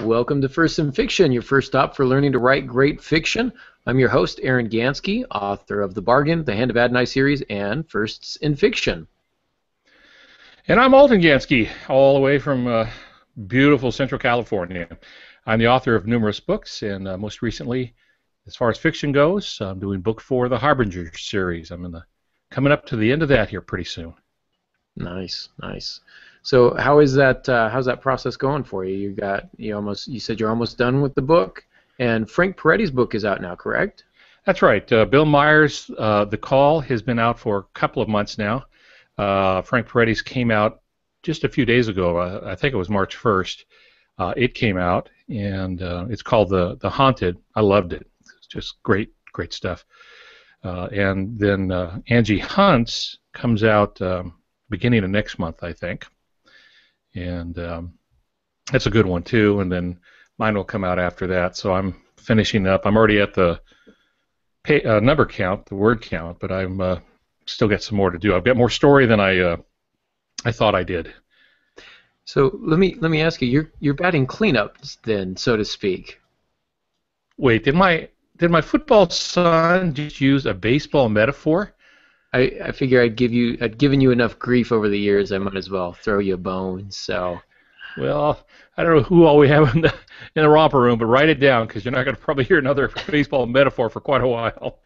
Welcome to First in Fiction, your first stop for learning to write great fiction. I'm your host, Aaron Gansky, author of The Bargain, the Hand of Adonai series, and Firsts in Fiction. And I'm Alton Gansky, all the way from beautiful Central California. I'm the author of numerous books, and most recently, as far as fiction goes, I'm doing book 4 of the Harbinger series. Coming up to the end of that here pretty soon. Nice, nice. So how's that process going for you? You said you're almost done with the book, and Frank Peretti's book is out now, correct? That's right. Bill Myers' The Call has been out for a couple of months now. Frank Peretti's came out just a few days ago. I think it was March 1st. It came out, and it's called The Haunted. I loved it. It's just great stuff. And then Angie Hunt's comes out beginning of next month, I think. And that's a good one, too. And then mine will come out after that. So I'm finishing up. I'm already at the number count, the word count, but I'm still got some more to do. I've got more story than I thought I did. So let me ask you, you're batting cleanup then, so to speak. Wait, did my football son just use a baseball metaphor? I figure I'd given you enough grief over the years. I might as well throw you a bone. So, well, I don't know who all we have in the romper room, but write it down because you're not going to probably hear another baseball metaphor for quite a while.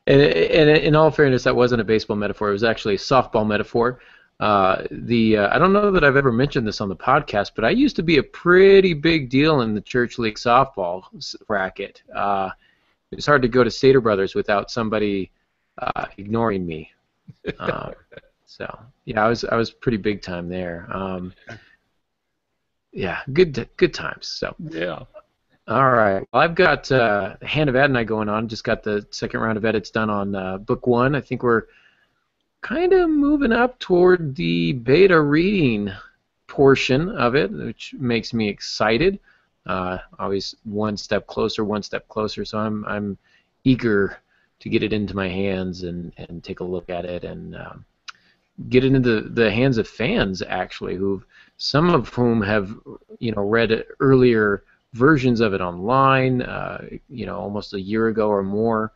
And in all fairness, that wasn't a baseball metaphor. It was actually a softball metaphor. I don't know that I've ever mentioned this on the podcast, but I used to be a pretty big deal in the church league softball bracket. It was hard to go to Stater Brothers without somebody ignoring me. So yeah, I was pretty big time there. Yeah, good times. So yeah. All right. Well, I've got Hand of Adonai going on. Just got the second round of edits done on book 1. I think we're kind of moving up toward the beta reading portion of it, which makes me excited. Always one step closer. So I'm eager to get it into my hands and take a look at it and get it into the hands of fans, actually, some of whom have read earlier versions of it online, almost a year ago or more,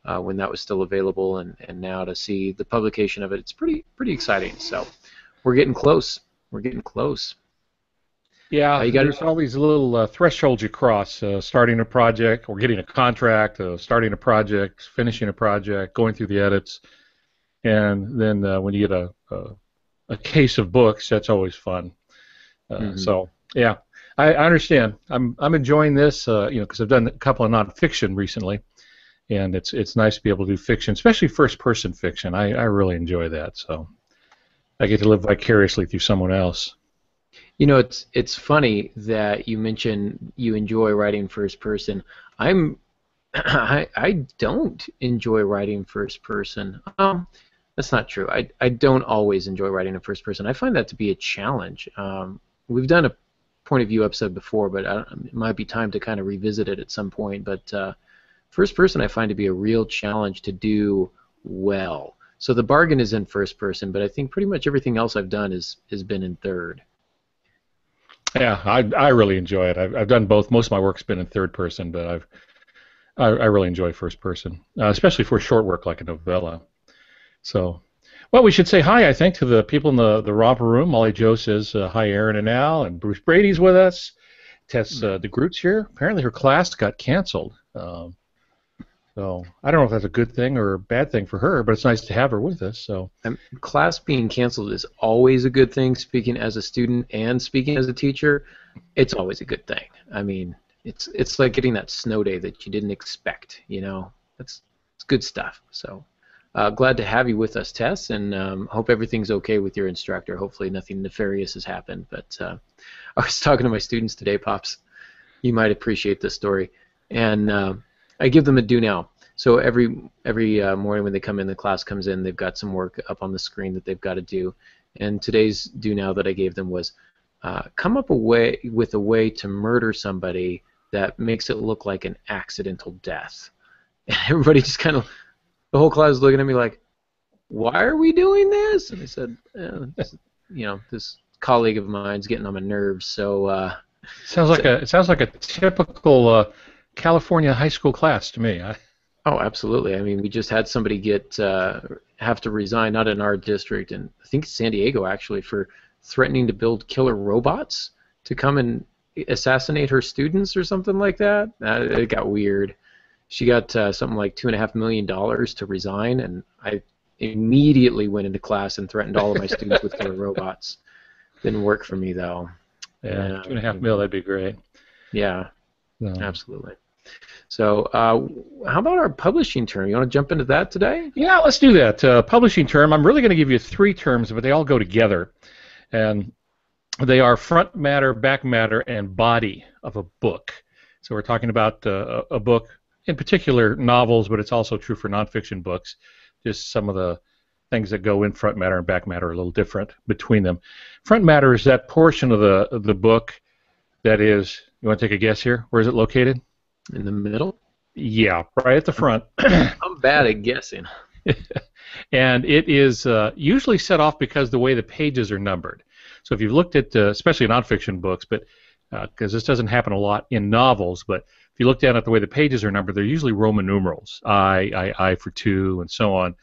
when that was still available, and now to see the publication of it, it's pretty exciting. So we're getting close. Yeah, there's all these little thresholds you cross, starting a project or getting a contract, starting a project, finishing a project, going through the edits, and then when you get a case of books, that's always fun. So, yeah, I understand. I'm enjoying this, because I've done a couple of nonfiction recently, and it's nice to be able to do fiction, especially first-person fiction. I really enjoy that, so I get to live vicariously through someone else. It's funny that you mention you enjoy writing first person. I don't enjoy writing first person. That's not true. I don't always enjoy writing in first person. I find that to be a challenge. We've done a point of view episode before, but it might be time to kind of revisit it at some point. But first person I find to be a real challenge to do well. So The Bargain is in first person, but I think pretty much everything else I've done has been in third. Yeah, I really enjoy it. I've done both. Most of my work's been in third person, but I really enjoy first person, especially for short work like a novella. So, well, we should say hi, I think, to the people in the romper room. Molly Jo says hi, Aaron and Al, and Bruce Brady's with us. Tessa De Groot's here. Apparently her class got canceled. So I don't know if that's a good thing or a bad thing for her, but it's nice to have her with us. So class being canceled is always a good thing. Speaking as a student and speaking as a teacher, it's always a good thing. I mean, it's like getting that snow day that you didn't expect. It's good stuff. So glad to have you with us, Tess, and hope everything's okay with your instructor. Hopefully nothing nefarious has happened. But I was talking to my students today, Pops. You might appreciate this story, and I give them a do now. So every morning when they come in, the class comes in, they've got some work up on the screen that they've got to do. And today's do now that I gave them was come up with a way to murder somebody that makes it look like an accidental death. And everybody just kind of, the whole class is looking at me like, why are we doing this? And I said, this colleague of mine's getting on my nerves, so It sounds like a typical California high school class to me. Oh, absolutely. I mean, we just had somebody have to resign, not in our district, and I think San Diego actually, for threatening to build killer robots to come and assassinate her students or something like that. It got weird. She got something like $2.5 million to resign, and I immediately went into class and threatened all of my students with killer robots. Didn't work for me though. Yeah, $2.5 million, that'd be great. Yeah, absolutely. So, how about our publishing term? You want to jump into that today? Yeah, let's do that. Publishing term. I'm really going to give you 3 terms, but they all go together, and they are front matter, back matter, and body of a book. So we're talking about a book, in particular novels, but it's also true for nonfiction books. Just some of the things that go in front matter and back matter are a little different between them. Front matter is that portion of the book that is. You want to take a guess here? Where is it located? In the middle? Yeah, right at the front. I'm bad at guessing. And it is usually set off because the way the pages are numbered. So if you've looked at, especially nonfiction books, but because this doesn't happen a lot in novels, but if you look down at the way the pages are numbered, they're usually Roman numerals, I for 2, and so on.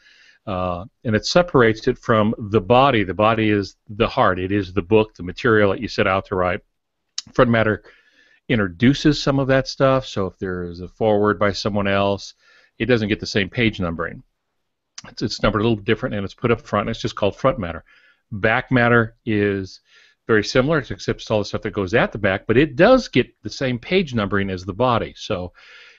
And it separates it from the body. The body is the heart. It is the book, the material that you set out to write. Front matter introduces some of that stuff, so if there is a foreword by someone else, it doesn't get the same page numbering. It's numbered a little different, and it's put up front, and it's just called front matter. Back matter is very similar, except it's all the stuff that goes at the back, but it does get the same page numbering as the body. So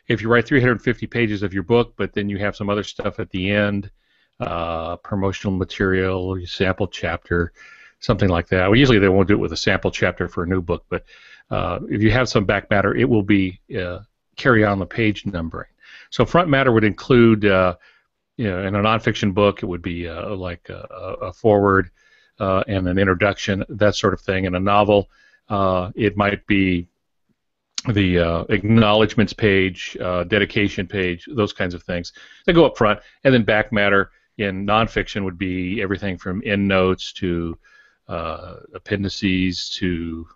if you write 350 pages of your book, but then you have some other stuff at the end, promotional material, sample chapter, something like that. Well, usually they won't do it with a sample chapter for a new book, but if you have some back matter, it will be carry on the page numbering. So front matter would include, in a nonfiction book, it would be like a foreword and an introduction, that sort of thing. In a novel, it might be the acknowledgments page, dedication page, those kinds of things. They go up front, and then back matter in nonfiction would be everything from endnotes to appendices to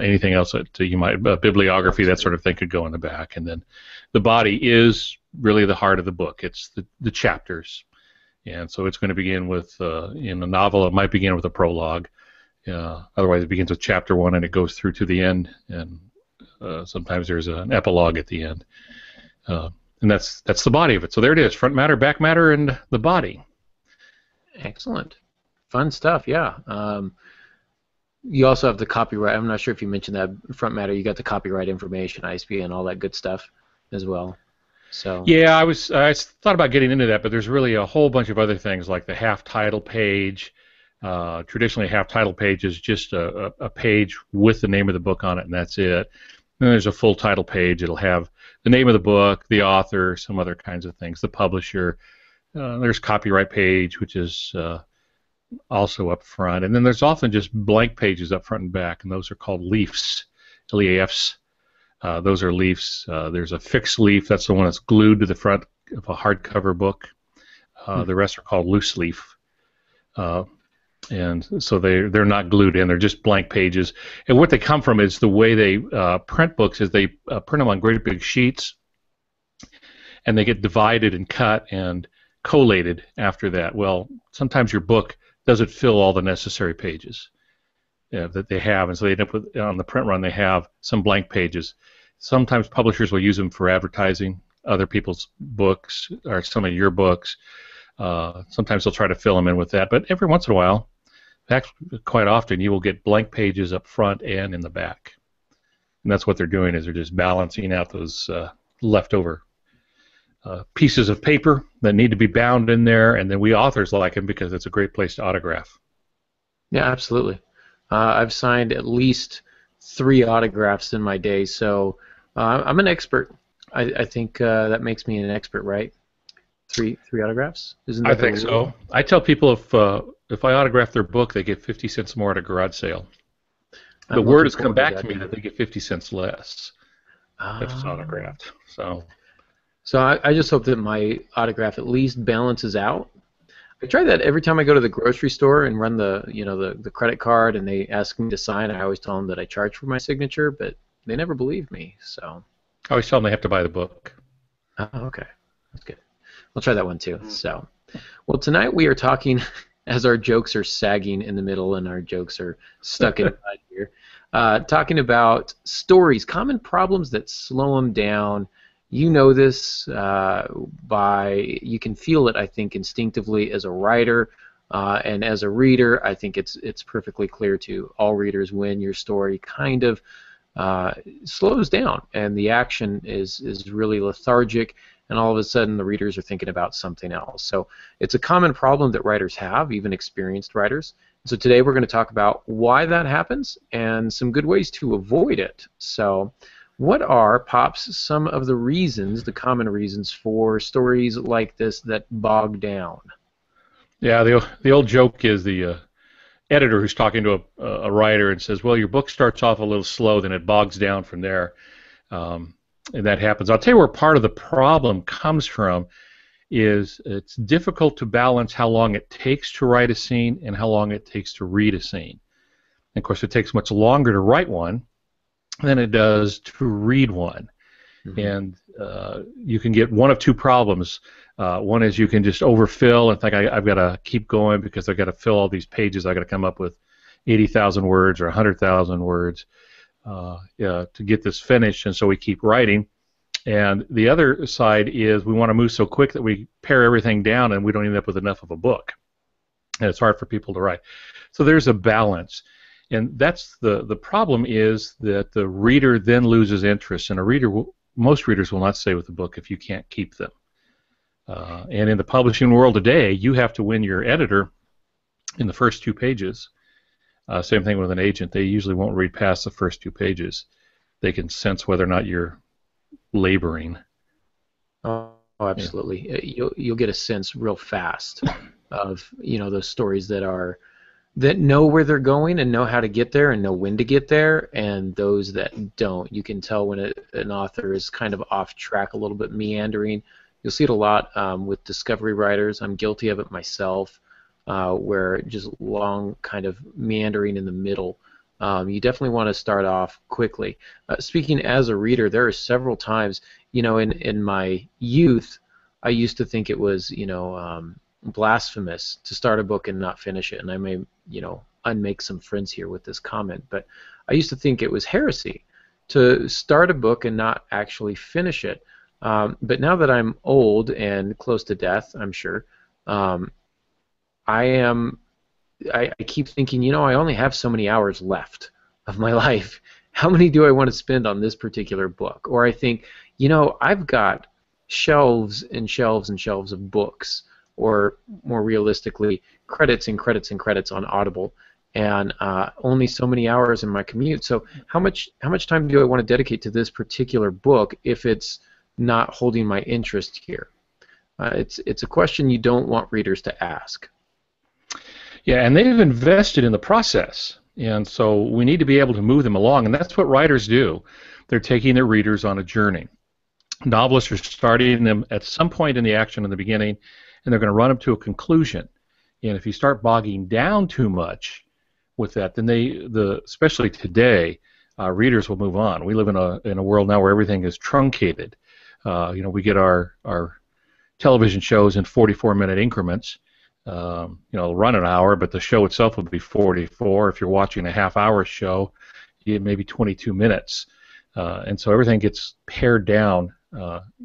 anything else that you might, bibliography, that sort of thing could go in the back. And then the body is really the heart of the book. It's the chapters. And so it's going to begin with, in a novel, it might begin with a prologue. Otherwise, it begins with chapter 1 and it goes through to the end. And sometimes there's an epilogue at the end. And that's the body of it. So there it is, front matter, back matter, and the body. Excellent. Fun stuff, yeah. You also have the copyright. I'm not sure if you mentioned that front matter. You got the copyright information, ISBN, all that good stuff as well. So yeah, I thought about getting into that, but there's really a whole bunch of other things like the half title page. Traditionally, a half title page is just a page with the name of the book on it, and that's it. Then there's a full title page. It'll have the name of the book, the author, some other kinds of things, the publisher. There's copyright page, which is also up front, and then there's often just blank pages up front and back, and those are called leafs, L-E-A-Fs. Those are leafs. There's a fixed leaf. That's the one that's glued to the front of a hardcover book. The rest are called loose leaf. And so they're not glued in. They're just blank pages. And what they come from is the way they print books is they print them on great big sheets, and they get divided and cut and collated after that. Well, sometimes your book doesn't fill all the necessary pages that they have, and so they end up with, on the print run, they have some blank pages. Sometimes publishers will use them for advertising other people's books or some of your books. Sometimes they'll try to fill them in with that, but every once in a while, actually quite often, you will get blank pages up front and in the back. And that's what they're doing, is they're just balancing out those leftover pieces of paper that need to be bound in there, and then we authors like them because it's a great place to autograph. Yeah, absolutely. I've signed at least 3 autographs in my day, so I'm an expert. I think that makes me an expert, right? Three autographs? Isn't that I think so. I tell people if I autograph their book, they get 50 cents more at a garage sale. The word has come back to me that they get 50 cents less if it's autographed. So I just hope that my autograph at least balances out. I try that every time I go to the grocery store and run the credit card, and they ask me to sign. I always tell them that I charge for my signature, but they never believe me. So. I always tell them they have to buy the book. Oh, okay, that's good. I'll try that one too. So, well, tonight we are talking as our jokes are sagging in the middle and our jokes are stuck in here. Talking about stories, common problems that slow them down. You know this you can feel it, I think, instinctively as a writer and as a reader. I think it's perfectly clear to all readers when your story kind of slows down and the action is really lethargic, and all of a sudden the readers are thinking about something else. So it's a common problem that writers have, even experienced writers. So today we're going to talk about why that happens and some good ways to avoid it. So what are, Pops, some of the reasons, the common reasons for stories like this that bog down? Yeah, the old joke is the editor who's talking to a writer and says, well, your book starts off a little slow, then it bogs down from there. And that happens. I'll tell you where part of the problem comes from is it's difficult to balance how long it takes to write a scene and how long it takes to read a scene. And of course, it takes much longer to write one than it does to read one. Mm-hmm. And you can get one of two problems. One is you can just overfill and think I've got to keep going because I've got to fill all these pages. I've got to come up with 80,000 words or 100,000 words to get this finished, and so we keep writing. And the other side is we want to move so quick that we pare everything down and we don't end up with enough of a book. And it's hard for people to write. So there's a balance. And that's the problem is that the reader then loses interest, and most readers will not stay with the book if you can't keep them. And in the publishing world today, you have to win your editor in the first 2 pages. Same thing with an agent. They usually won't read past the first 2 pages. They can sense whether or not you're laboring. Oh, absolutely. Yeah. You'll get a sense real fast of those stories that know where they're going and know how to get there and know when to get there, and those that don't. You can tell when an author is kind of off track, a little bit meandering. You'll see it a lot with discovery writers. I'm guilty of it myself, where just long kind of meandering in the middle. You definitely want to start off quickly. Speaking as a reader, there are several times, in my youth, I used to think it was, blasphemous to start a book and not finish it, and I may, unmake some friends here with this comment, but I used to think it was heresy to start a book and not actually finish it. But now that I'm old and close to death, I'm sure, I keep thinking, I only have so many hours left of my life. How many do I want to spend on this particular book? Or I think, I've got shelves and shelves and shelves of books, or more realistically, credits and credits and credits on Audible, and only so many hours in my commute. So how much time do I want to dedicate to this particular book if it's not holding my interest here? It's a question you don't want readers to ask. Yeah, and they've invested in the process, and so we need to be able to move them along, and that's what writers do. They're taking their readers on a journey. Novelists are starting them at some point in the action in the beginning, and they're going to run them to a conclusion. And if you start bogging down too much with that, then especially today, readers will move on. We live in a world now where everything is truncated. We get our television shows in 44-minute increments. Run an hour, but the show itself would be 44. If you're watching a half-hour show, maybe 22 minutes. And so everything gets pared down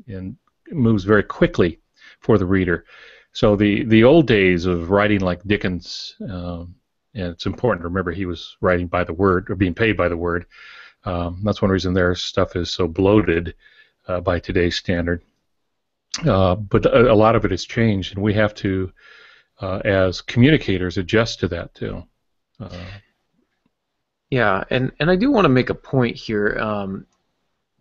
and moves very quickly for the reader. So the old days of writing like Dickens, and it's important to remember he was writing by the word, or being paid by the word. That's one reason their stuff is so bloated by today's standard. But a lot of it has changed, and we have to, as communicators, adjust to that too. Yeah, and I do want to make a point here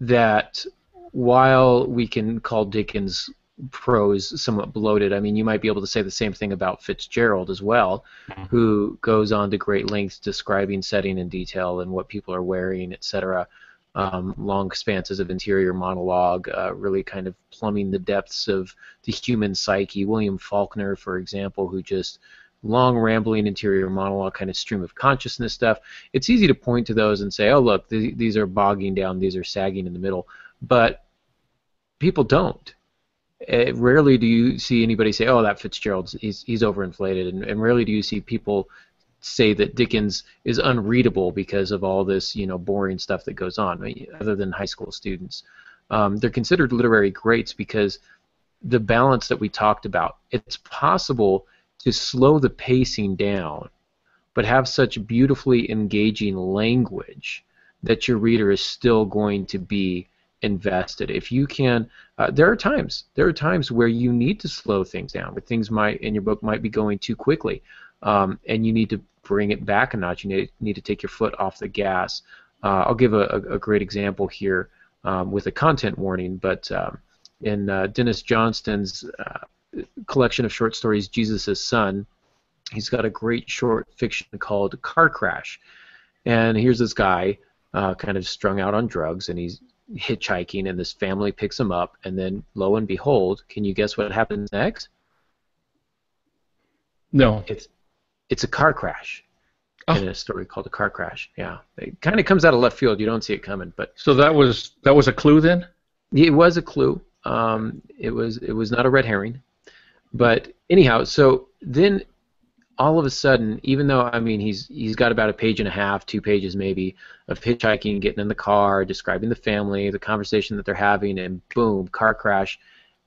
that while we can call Dickens' prose somewhat bloated, I mean, you might be able to say the same thing about Fitzgerald as well, who goes on to great lengths describing setting in detail and what people are wearing, etc. long expanses of interior monologue, really kind of plumbing the depths of the human psyche. William Faulkner, for example, who just long rambling interior monologue, kind of stream of consciousness stuff. It's easy to point to those and say, oh look, these are bogging down, these are sagging in the middle, but people don't. Rarely do you see anybody say, oh, that Fitzgerald's, he's overinflated, and rarely do you see people say that Dickens is unreadable because of all this, boring stuff that goes on, other than high school students. They're considered literary greats because the balance that we talked about. It's possible to slow the pacing down, but have such beautifully engaging language that your reader is still going to be invested. If you can, there are times where you need to slow things down, where things in your book might be going too quickly, and you need to bring it back a notch. You need to take your foot off the gas. I'll give a great example here with a content warning, but in Dennis Johnston's collection of short stories, Jesus' Son, he's got a great short fiction called Car Crash. And here's this guy kind of strung out on drugs, and he's hitchhiking, and this family picks him up, and then lo and behold, can you guess what happens next? No. It's a car crash. In a story called A Car Crash. Yeah, it kind of comes out of left field. You don't see it coming, but so that was a clue then. It was a clue. It was not a red herring, but anyhow. So then, all of a sudden, even though he's got about a page and a half, 2 pages maybe of hitchhiking, getting in the car, describing the family, the conversation that they're having, and boom, car crash,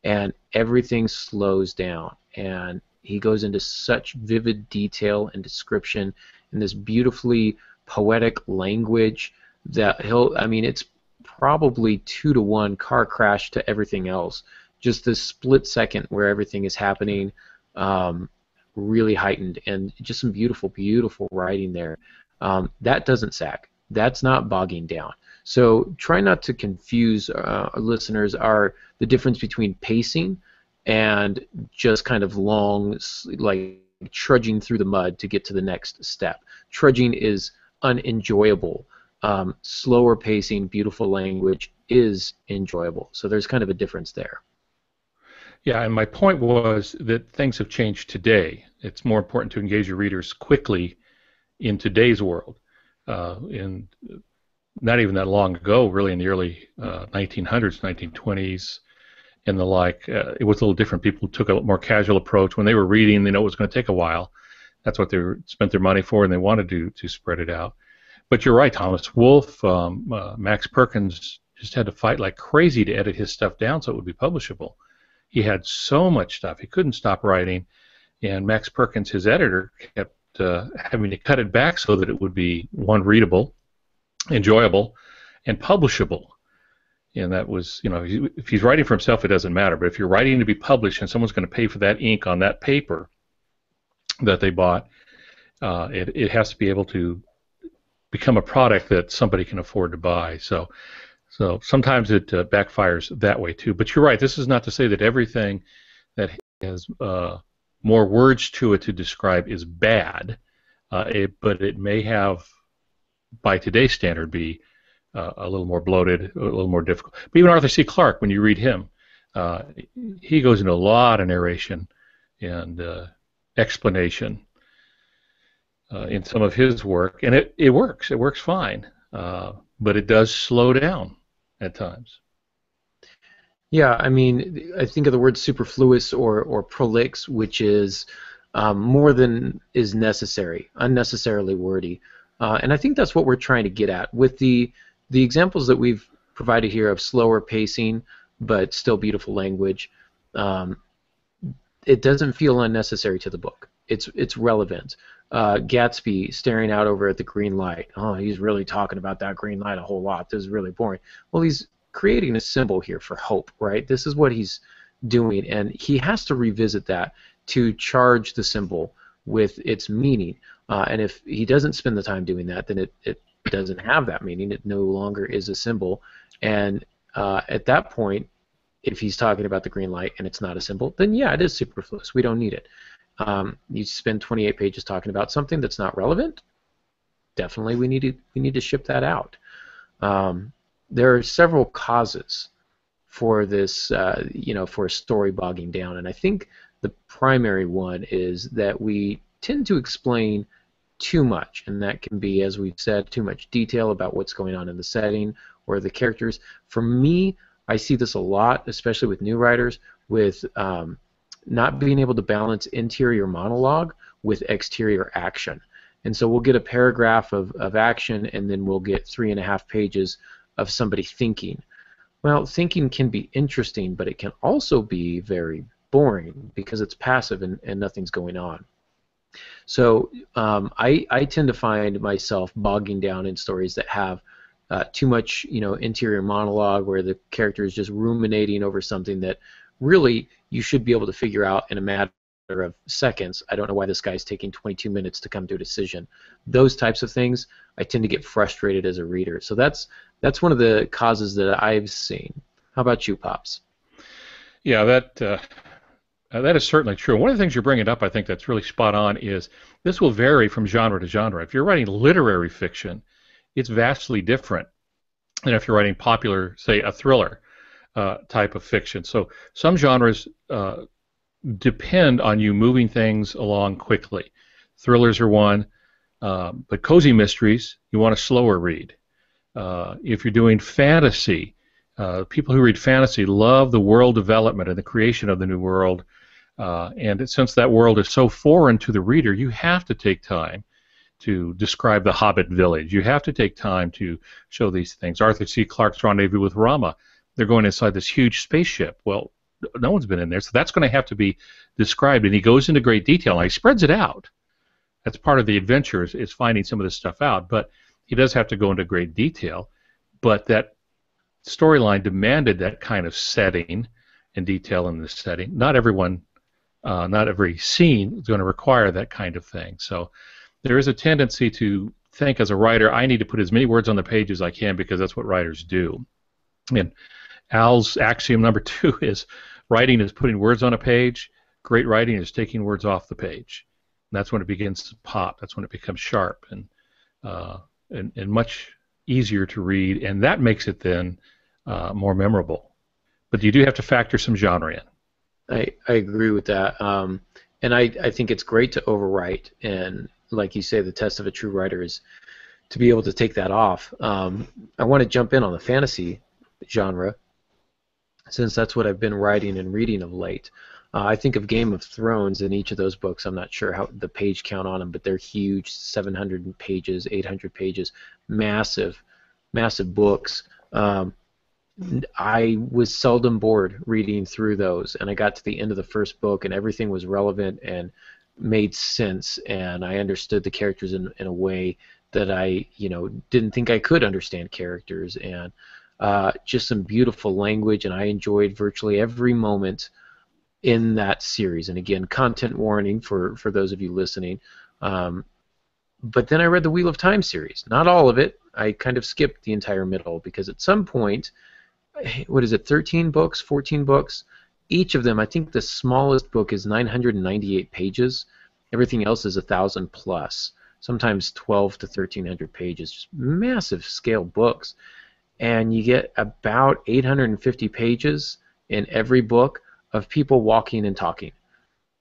and everything slows down, and he goes into such vivid detail and description in this beautifully poetic language that it's probably 2-to-1 car crash to everything else. Just this split second where everything is happening, really heightened, and just some beautiful, beautiful writing there. That doesn't sag. That's not bogging down. So try not to confuse listeners the difference between pacing and just kind of long, like trudging through the mud to get to the next step. Trudging is unenjoyable. Slower pacing, beautiful language is enjoyable. So there's kind of a difference there. Yeah, and my point was that things have changed today. It's more important to engage your readers quickly in today's world. In not even that long ago, really in the early 1900s, 1920s, and the like, it was a little different. People took a more casual approach. When they were reading, they know it was going to take a while. That's what they spent their money for, and they wanted to spread it out. But you're right, Thomas Wolfe, Max Perkins just had to fight like crazy to edit his stuff down so it would be publishable. He had so much stuff. He couldn't stop writing, and Max Perkins, his editor, kept having to cut it back so that it would be, one, readable, enjoyable, and publishable. And that was, if he's writing for himself, it doesn't matter. But if you're writing to be published and someone's going to pay for that ink on that paper that they bought, it has to be able to become a product that somebody can afford to buy. So sometimes it backfires that way too. But you're right. This is not to say that everything that has more words to it to describe is bad, but it may have, by today's standard, be a little more bloated, a little more difficult. But even Arthur C. Clarke, when you read him, he goes into a lot of narration and explanation in some of his work, and it works. It works fine, but it does slow down at times. Yeah, I think of the word superfluous or prolix, which is more than is necessary, unnecessarily wordy. And I think that's what we're trying to get at. With the examples that we've provided here of slower pacing but still beautiful language, it doesn't feel unnecessary to the book. It's relevant. Gatsby staring out over at the green light. Oh, he's really talking about that green light a whole lot. This is really boring. Well, he's creating a symbol here for hope, right? This is what he's doing, and he has to revisit that to charge the symbol with its meaning. And if he doesn't spend the time doing that, then it doesn't have that meaning. It no longer is a symbol. And at that point, if he's talking about the green light and it's not a symbol, then yeah, it is superfluous. We don't need it. You spend 28 pages talking about something that's not relevant. Definitely, we need to ship that out. there are several causes for this, for a story bogging down, and I think the primary one is that we tend to explain too much, and that can be, as we've said, too much detail about what's going on in the setting or the characters. For me, I see this a lot, especially with new writers, with not being able to balance interior monologue with exterior action. And so we'll get a paragraph of action, and then we'll get 3.5 pages of somebody thinking. Well, thinking can be interesting, but it can also be very boring because it's passive and nothing's going on. So I tend to find myself bogging down in stories that have too much, interior monologue where the character is just ruminating over something that really you should be able to figure out in a matter of seconds. I don't know why this guy's taking 22 minutes to come to a decision. Those types of things, I tend to get frustrated as a reader. So that's one of the causes that I've seen. How about you, Pops? Yeah, that is certainly true. One of the things you're bringing up, I think, that's really spot on is this will vary from genre to genre. If you're writing literary fiction, it's vastly different than if you're writing popular, say, a thriller type of fiction. So some genres depend on you moving things along quickly. Thrillers are one, but cozy mysteries, you want a slower read. If you're doing fantasy, people who read fantasy love the world development and the creation of the new world. And since that world is so foreign to the reader, you have to take time to describe the Hobbit village. You have to take time to show these things. Arthur C. Clarke's Rendezvous with Rama. They're going inside this huge spaceship. Well, no one's been in there, so that's going to have to be described. And he goes into great detail, and he spreads it out. That's part of the adventure is finding some of this stuff out. But he does have to go into great detail. But that storyline demanded that kind of setting and detail in the setting. Not every scene is going to require that kind of thing. So there is a tendency to think as a writer, I need to put as many words on the page as I can because that's what writers do. And Al's axiom number 2 is writing is putting words on a page. Great writing is taking words off the page. And that's when it begins to pop. That's when it becomes sharp and much easier to read. And that makes it then more memorable. But you do have to factor some genre in. I agree with that. And I think it's great to overwrite. And like you say, the test of a true writer is to be able to take that off. I want to jump in on the fantasy genre, since that's what I've been writing and reading of late. I think of Game of Thrones in each of those books. I'm not sure how the page count on them, but they're huge, 700 pages, 800 pages, massive books. I was seldom bored reading through those, and I got to the end of the first book, and everything was relevant and made sense, and I understood the characters in a way that I didn't think I could understand characters, and just some beautiful language, and I enjoyed virtually every moment in that series. And again, content warning for those of you listening. But then I read the Wheel of Time series. Not all of it. I kind of skipped the entire middle because at some point, 13 books, 14 books? Each of them, I think the smallest book is 998 pages. Everything else is 1,000 plus. Sometimes 12 to 1,300 pages. Just massive scale books. And you get about 850 pages in every book of people walking and talking,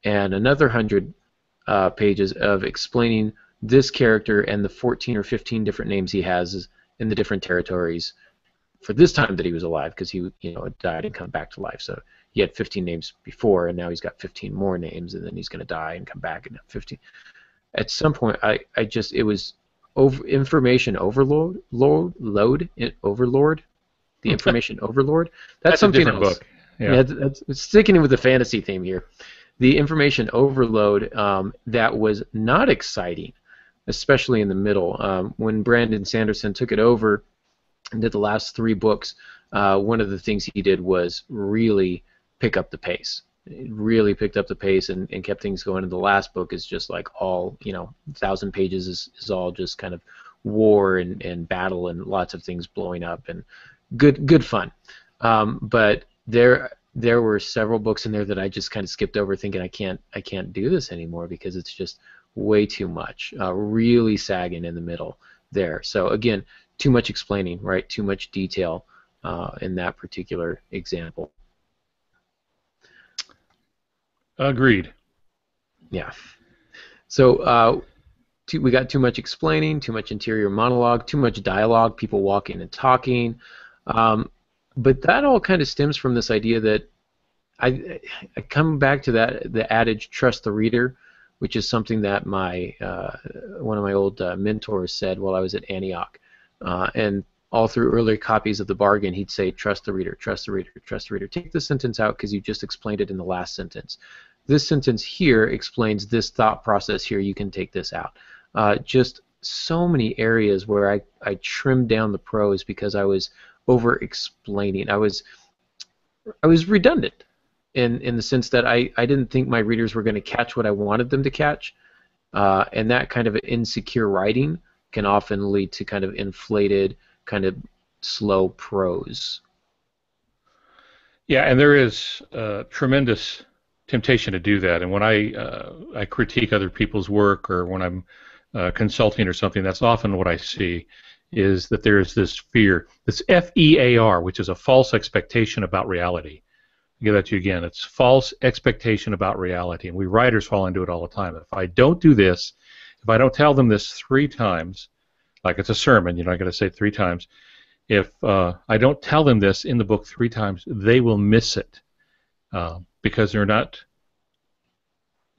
and another 100 pages of explaining this character and the 14 or 15 different names he has in the different territories for this time that he was alive, because he had died and come back to life. So he had 15 names before, and now he's got 15 more names, and then he's going to die and come back and have 15. At some point, it was information overload. The information overlord. That's something a different else. Book. Yeah, that's sticking with the fantasy theme here. The information overload that was not exciting, especially in the middle. When Brandon Sanderson took it over and did the last 3 books, one of the things he did was really pick up the pace. It really picked up the pace and kept things going. And the last book is just like all 1,000 pages is all just kind of war and battle and lots of things blowing up and good fun. But there were several books in there that I just kind of skipped over, thinking I can't do this anymore because it's just way too much. Really sagging in the middle there. So again, too much explaining, right? Too much detail in that particular example. Agreed. Yeah. So we got too much explaining, too much interior monologue, too much dialogue, people walking and talking. But that all kind of stems from this idea that I come back to the adage, trust the reader, which is something that my one of my old mentors said while I was at Antioch. And all through earlier copies of the bargain, he'd say, trust the reader, trust the reader, trust the reader. Take this sentence out because you just explained it in the last sentence. This sentence here explains this thought process here. You can take this out. Just so many areas where I trimmed down the prose because I was over-explaining. I was redundant in the sense that I didn't think my readers were going to catch what I wanted them to catch. And that kind of insecure writing can often lead to kind of inflated, kind of slow prose. Yeah, and there is tremendous temptation to do that. And when I critique other people's work, or when I'm consulting or something, that's often what I see, is that there is this fear, this FEAR, which is a false expectation about reality. I'll give that to you again. It's false expectation about reality, and we writers fall into it all the time. If I don't do this, if I don't tell them this 3 times, like it's a sermon, I got to say it 3 times. If I don't tell them this in the book 3 times, they will miss it because they're not.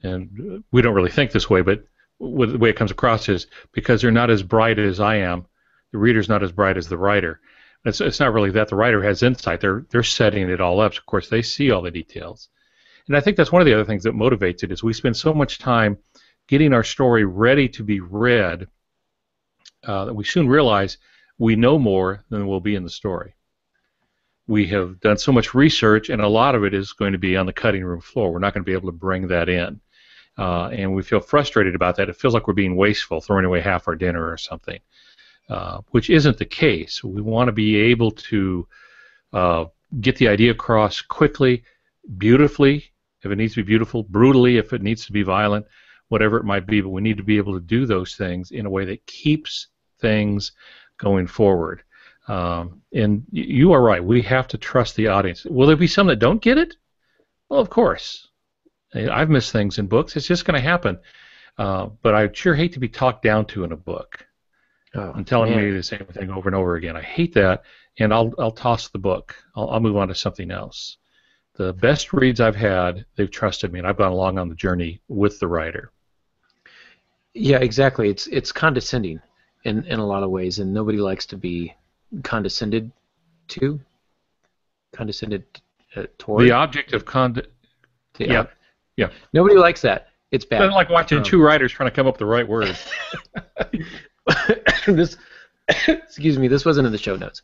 And we don't really think this way, but the way it comes across is because they're not as bright as I am. The reader's not as bright as the writer. It's not really that the writer has insight. They're setting it all up. So of course, they see all the details. And I think that's one of the other things that motivates it is we spend so much time getting our story ready to be read that we soon realize we know more than will be in the story. We have done so much research, and a lot of it is going to be on the cutting room floor. We're not going to be able to bring that in. And we feel frustrated about that. It feels like we're being wasteful, throwing away half our dinner or something, which isn't the case. We want to be able to get the idea across quickly, beautifully, if it needs to be beautiful, brutally, if it needs to be violent, whatever it might be, but we need to be able to do those things in a way that keeps things going forward. And you are right. We have to trust the audience. Will there be some that don't get it? Well, of course. I've missed things in books. It's just going to happen. But I sure hate to be talked down to in a book and telling me the same thing over and over again. I hate that, and I'll toss the book. I'll move on to something else. The best reads I've had, they've trusted me, and I've gone along on the journey with the writer. Yeah, exactly. It's condescending in a lot of ways, and nobody likes to be condescended to, condescended toward. The object of Yeah. Nobody likes that. It's bad. It's like watching 2 writers trying to come up with the right words. Excuse me, this wasn't in the show notes.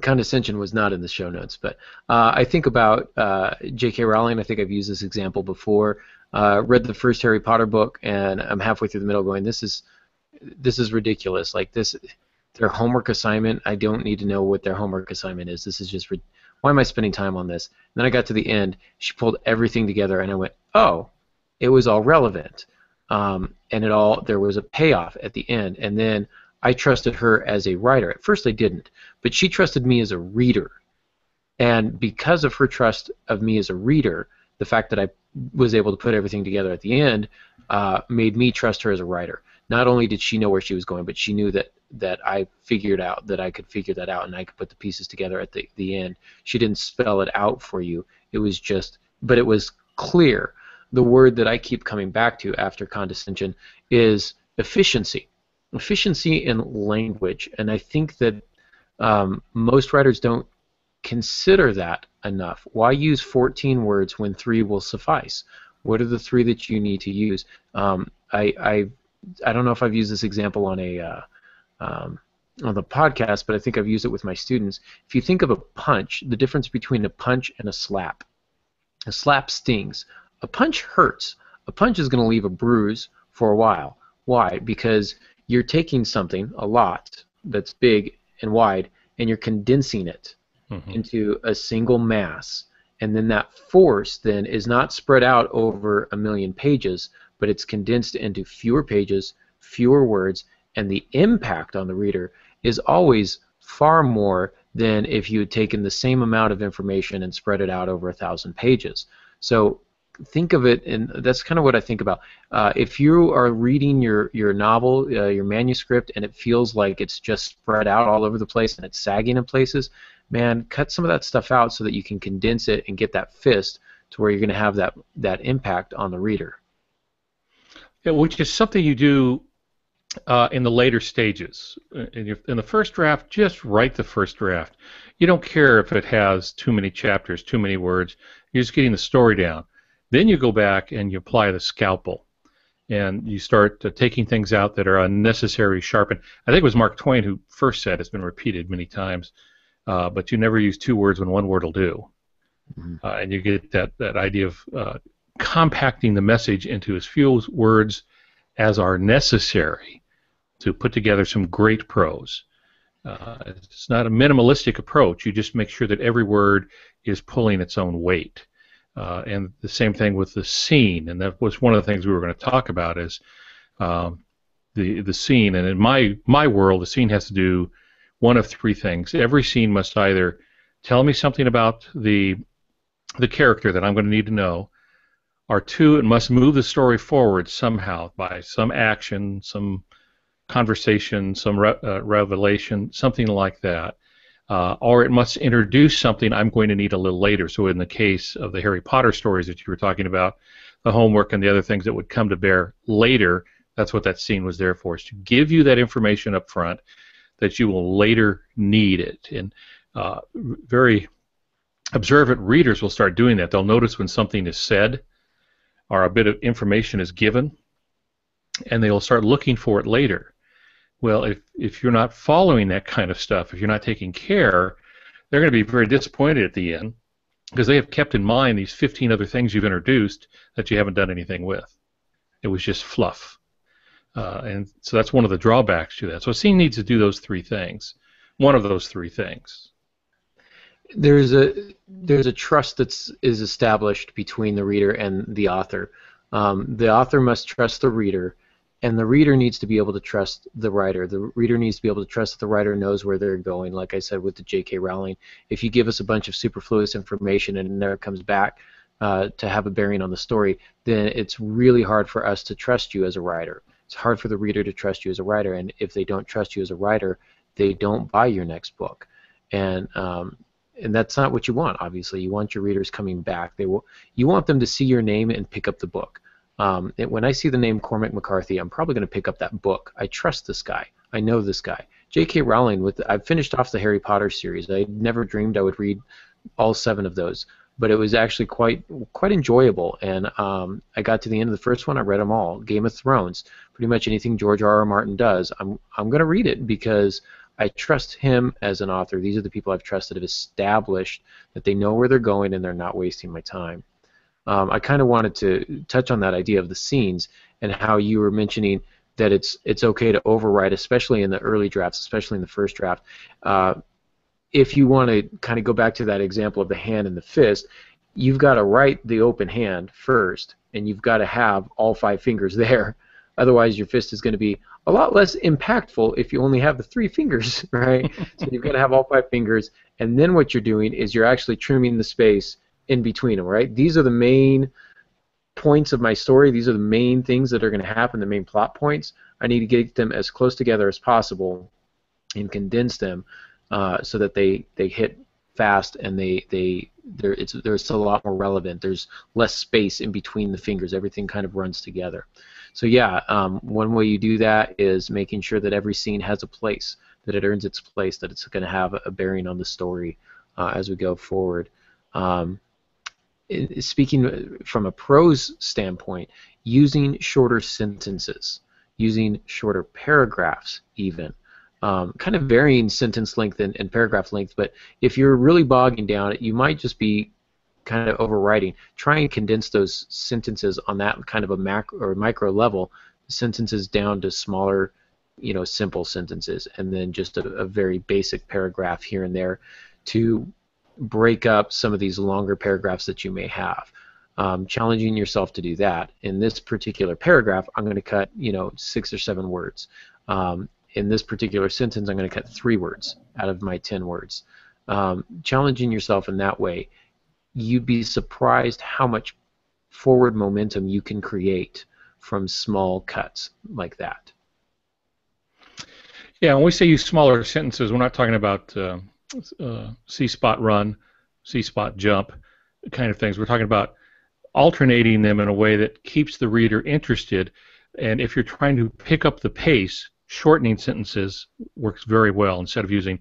Condescension was not in the show notes, but I think about J.K. Rowling. I think I've used this example before. Read the first Harry Potter book, and I'm halfway through the middle going, this is ridiculous. Like this, their homework assignment, I don't need to know what their homework assignment is. This is just, why am I spending time on this? And then I got to the end, she pulled everything together, and I went, oh, it was all relevant. And there was a payoff at the end. And then I trusted her as a writer. At first I didn't, but she trusted me as a reader. And because of her trust of me as a reader, the fact that I was able to put everything together at the end made me trust her as a writer. Not only did she know where she was going, but she knew that I figured out that I could figure that out and I could put the pieces together at the end. She didn't spell it out for you. It was just, but it was clear. The word that I keep coming back to after condescension is efficiency. Efficiency in language. And I think that most writers don't consider that enough. Why use 14 words when 3 will suffice? What are the 3 that you need to use? I don't know if I've used this example on the podcast, but I think I've used it with my students. If you think of a punch, the difference between a punch and a slap stings. A punch hurts. A punch is going to leave a bruise for a while. Why? Because you're taking something, a lot, that's big and wide, and you're condensing it into a single mass. And then that force then is not spread out over 1,000,000 pages, but it's condensed into fewer pages, fewer words, and the impact on the reader is always far more than if you had taken the same amount of information and spread it out over 1,000 pages. So think of it, and that's kind of what I think about. If you are reading your novel, your manuscript, and it feels like it's just spread out all over the place and it's sagging in places, man, cut some of that stuff out so that you can condense it and get that fist to where you're going to have that impact on the reader. Yeah, which is something you do in the later stages. In the first draft, just write the first draft. You don't care if it has too many chapters, too many words. You're just getting the story down. Then you go back and you apply the scalpel, and you start taking things out that are unnecessary, sharpen. I think it was Mark Twain who first said, it's been repeated many times, but you never use two words when one word will do. Mm-hmm. And you get that idea of compacting the message into as few words as are necessary to put together some great prose. It's not a minimalistic approach. You just make sure that every word is pulling its own weight. And the same thing with the scene, and that was one of the things we were going to talk about is the scene. And in my world, the scene has to do one of three things. Every scene must either tell me something about the character that I'm going to need to know, or two, it must move the story forward somehow by some action, some conversation, some revelation, something like that. Or it must introduce something I'm going to need a little later. So in the case of the Harry Potter stories that you were talking about, the homework and the other things that would come to bear later, that's what that scene was there for, is to give you that information up front that you will later need it. And very observant readers will start doing that. They'll notice when something is said or a bit of information is given, and they'll start looking for it later. Well, if you're not following that kind of stuff, if you're not taking care, they're going to be very disappointed at the end because they have kept in mind these 15 other things you've introduced that you haven't done anything with. It was just fluff. And so that's one of the drawbacks to that. So a scene needs to do those three things, one of those three things. There's a trust that is established between the reader and the author. The author must trust the reader, and the reader needs to be able to trust the writer. The reader needs to be able to trust that the writer knows where they're going. Like I said with the J.K. Rowling, if you give us a bunch of superfluous information and it never comes back to have a bearing on the story, then it's really hard for us to trust you as a writer. It's hard for the reader to trust you as a writer, and if they don't trust you as a writer, they don't buy your next book. And that's not what you want, obviously. You want your readers coming back. You want them to see your name and pick up the book. When I see the name Cormac McCarthy, I'm probably going to pick up that book. I trust this guy. I know this guy. J.K. Rowling, I've finished off the Harry Potter series. I never dreamed I would read all 7 of those, but it was actually quite enjoyable. And I got to the end of the first one. I read them all. Game of Thrones, pretty much anything George R.R. Martin does, I'm going to read it because I trust him as an author. These are the people I've trusted, have established that they know where they're going and they're not wasting my time. I kind of wanted to touch on that idea of the scenes and how you were mentioning that it's okay to overwrite, especially in the early drafts, especially in the first draft. If you want to kind of go back to that example of the hand and the fist, you've got to write the open hand first, and you've got to have all 5 fingers there. Otherwise, your fist is going to be a lot less impactful if you only have the 3 fingers, right? So you've got to have all 5 fingers, and then what you're doing is you're actually trimming the space in between them, right? These are the main points of my story. These are the main things that are going to happen, the main plot points. I need to get them as close together as possible and condense them so that they hit fast and they're still a lot more relevant. There's less space in between the fingers. Everything kind of runs together. So yeah, one way you do that is making sure that every scene has a place, that it earns its place, that it's going to have a bearing on the story as we go forward. Speaking from a prose standpoint, using shorter sentences, using shorter paragraphs even, kind of varying sentence length and paragraph length, but if you're really bogging down, you might just be kind of overwriting. Try and condense those sentences on that kind of a macro or micro level, sentences down to smaller, simple sentences, and then just a very basic paragraph here and there to break up some of these longer paragraphs that you may have. Challenging yourself to do that. In this particular paragraph, I'm going to cut 6 or 7 words. In this particular sentence, I'm going to cut 3 words out of my 10 words. Challenging yourself in that way, you'd be surprised how much forward momentum you can create from small cuts like that. Yeah, when we say use smaller sentences, we're not talking about C-spot run, C-spot jump kind of things. We're talking about alternating them in a way that keeps the reader interested. And if you're trying to pick up the pace, shortening sentences works very well instead of using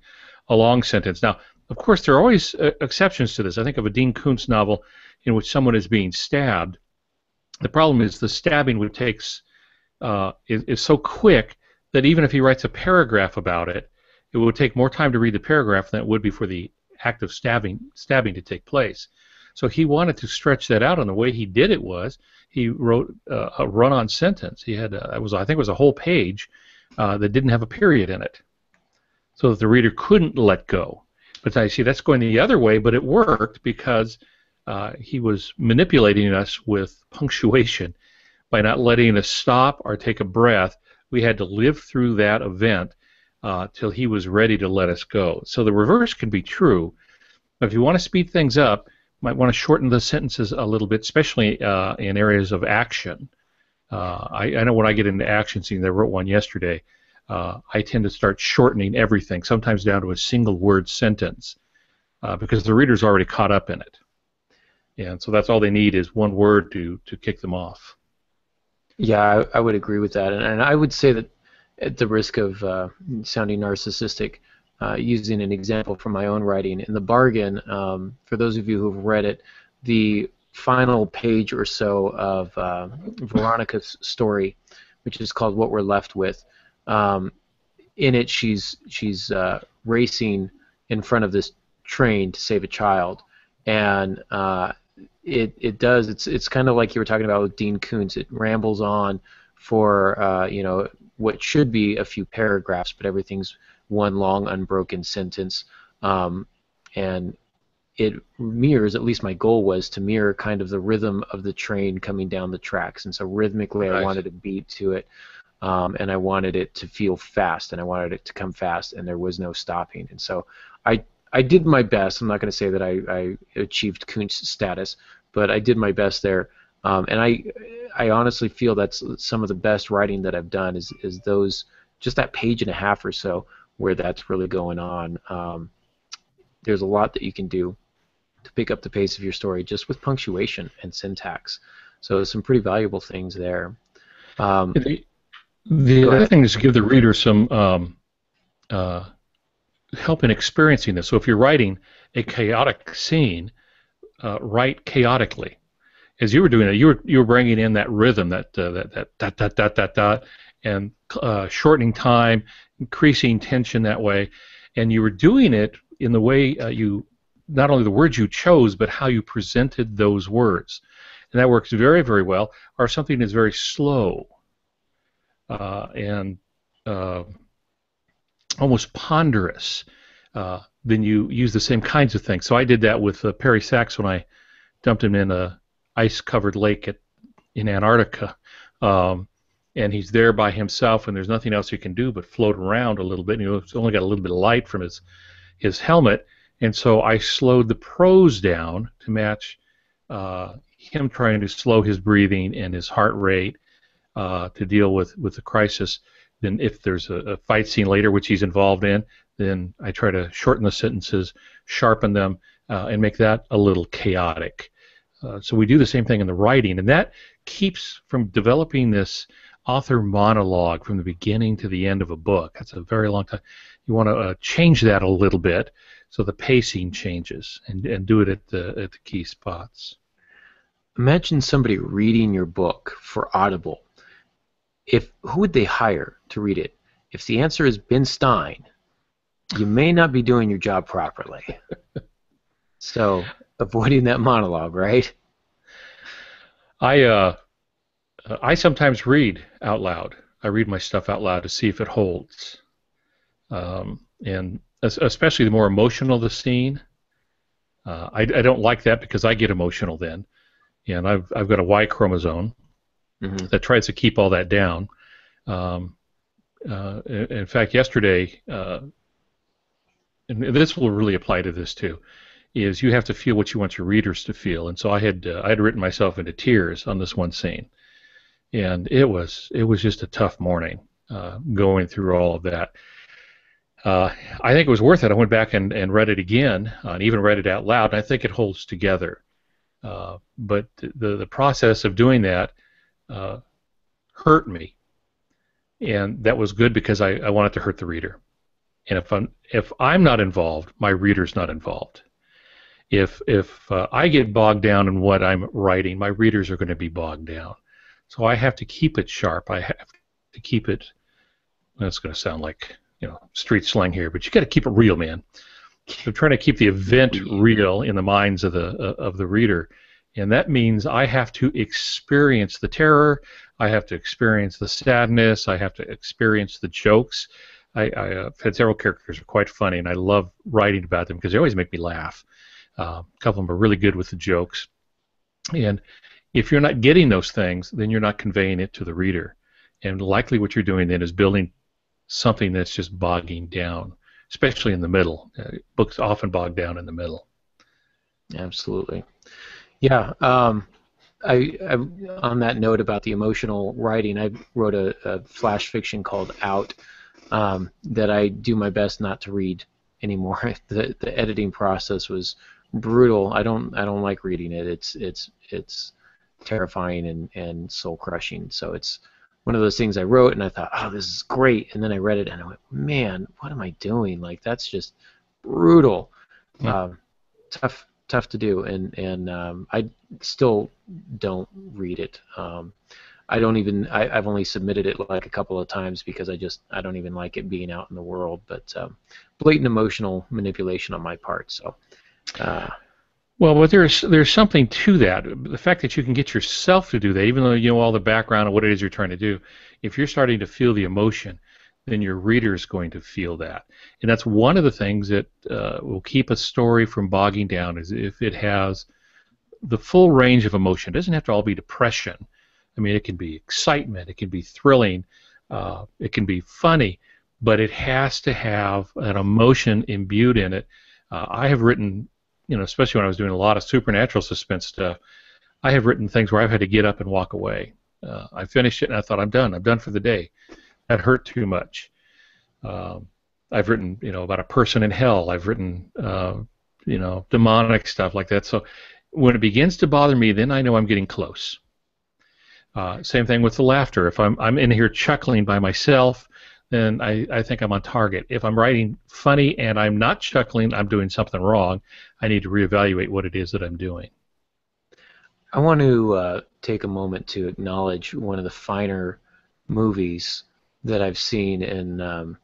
a long sentence. Now, of course, there are always exceptions to this. I think of a Dean Koontz novel in which someone is being stabbed. The problem is the stabbing is so quick that even if he writes a paragraph about it, it would take more time to read the paragraph than it would be for the act of stabbing to take place. So he wanted to stretch that out, and the way he did it was he wrote a run-on sentence. He had I think it was a whole page that didn't have a period in it, so that the reader couldn't let go. But I see that's going the other way, but it worked because he was manipulating us with punctuation by not letting us stop or take a breath. We had to live through that event till he was ready to let us go. So the reverse can be true. If you want to speed things up, you might want to shorten the sentences a little bit, especially in areas of action. I know when I get into action scenes, I wrote one yesterday, I tend to start shortening everything, sometimes down to a single word sentence, because the reader's already caught up in it. And so that's all they need is one word to kick them off. Yeah, I would agree with that. And I would say that at the risk of sounding narcissistic, using an example from my own writing, in The Bargain, for those of you who've read it, the final page or so of Veronica's story, which is called What We're Left With, in it she's racing in front of this train to save a child, and it's kind of like you were talking about with Dean Koontz. It rambles on for what should be a few paragraphs, but everything's one long unbroken sentence, and it mirrors, at least my goal was to mirror kind of the rhythm of the train coming down the tracks, and so rhythmically I wanted a beat to it, and I wanted it to feel fast, and I wanted it to come fast, and there was no stopping. And so I did my best. I'm not going to say that I achieved Koontz status, but I did my best there, and I honestly feel that's some of the best writing that I've done is those, just that page and a half or so where that's really going on. There's a lot that you can do to pick up the pace of your story just with punctuation and syntax. So some pretty valuable things there. The other thing is to give the reader some help in experiencing this. So if you're writing a chaotic scene, write chaotically. As you were doing it, you were bringing in that rhythm, that dot dot dot dot dot, and shortening time, increasing tension that way, and you were doing it in the way you, not only the words you chose, but how you presented those words, and that works very, very well. Or something is very slow and almost ponderous, then you use the same kinds of things. So I did that with Perry Sachs when I dumped him in a ice-covered lake in Antarctica, and he's there by himself, and there's nothing else he can do but float around a little bit. And he's only got a little bit of light from his helmet, and so I slowed the prose down to match him trying to slow his breathing and his heart rate to deal with the crisis. Then if there's a fight scene later which he's involved in, then I try to shorten the sentences, sharpen them, and make that a little chaotic. So we do the same thing in the writing, and that keeps from developing this author monologue from the beginning to the end of a book. That's a very long time. You want to change that a little bit so the pacing changes, and do it at the key spots. Imagine somebody reading your book for Audible. Who would they hire to read it? If the answer is Ben Stein, you may not be doing your job properly. So avoiding that monologue, right? I sometimes read out loud. I read my stuff out loud to see if it holds, and especially the more emotional the scene. I don't like that because I get emotional then, and I've got a Y chromosome that tries to keep all that down. In fact, yesterday, and this will really apply to this too, is you have to feel what you want your readers to feel. And so I'd written myself into tears on this one scene, and it was just a tough morning going through all of that. I think it was worth it. I went back and read it again, and even read it out loud, and I think it holds together. But the process of doing that hurt me, and that was good because I wanted to hurt the reader. And if I'm not involved, my reader's not involved. If I get bogged down in what I'm writing, my readers are going to be bogged down. So I have to keep it sharp. I have to keep it. That's going to sound like street slang here, but you got to keep it real, man. So trying to keep the event real in the minds of the reader, and that means I have to experience the terror. I have to experience the sadness. I have to experience the jokes. I've had several characters who are quite funny, and I love writing about them because they always make me laugh. A couple of them are really good with the jokes. And if you're not getting those things, then you're not conveying it to the reader. And likely what you're doing then is building something that's just bogging down, especially in the middle. Books often bog down in the middle. Absolutely. Yeah. I on that note about the emotional writing, I wrote a flash fiction called Out that I do my best not to read anymore. The editing process was brutal. I don't like reading it. It's terrifying and soul crushing. So it's one of those things I wrote and I thought, oh, this is great, and then I read it and I went, man, what am I doing? Like, that's just brutal. Yeah. Tough to do, and I still don't read it. I've only submitted it like a couple of times because I don't even like it being out in the world. But blatant emotional manipulation on my part. So. Well, but there's something to that. The fact that you can get yourself to do that, even though you know all the background of what it is you're trying to do, if you're starting to feel the emotion, then your reader is going to feel that. And that's one of the things that will keep a story from bogging down, is if it has the full range of emotion. It doesn't have to all be depression. I mean, it can be excitement, it can be thrilling, it can be funny, but it has to have an emotion imbued in it. I have written, especially when I was doing a lot of supernatural suspense stuff, I have written things where I've had to get up and walk away. I finished it and I thought, I'm done for the day. That hurt too much. I've written, about a person in hell. I've written, demonic stuff like that. So when it begins to bother me, then I know I'm getting close. Same thing with the laughter. If I'm in here chuckling by myself, then I think I'm on target. If I'm writing funny and I'm not chuckling, I'm doing something wrong. I need to reevaluate what it is that I'm doing. I want to take a moment to acknowledge one of the finer movies that I've seen, and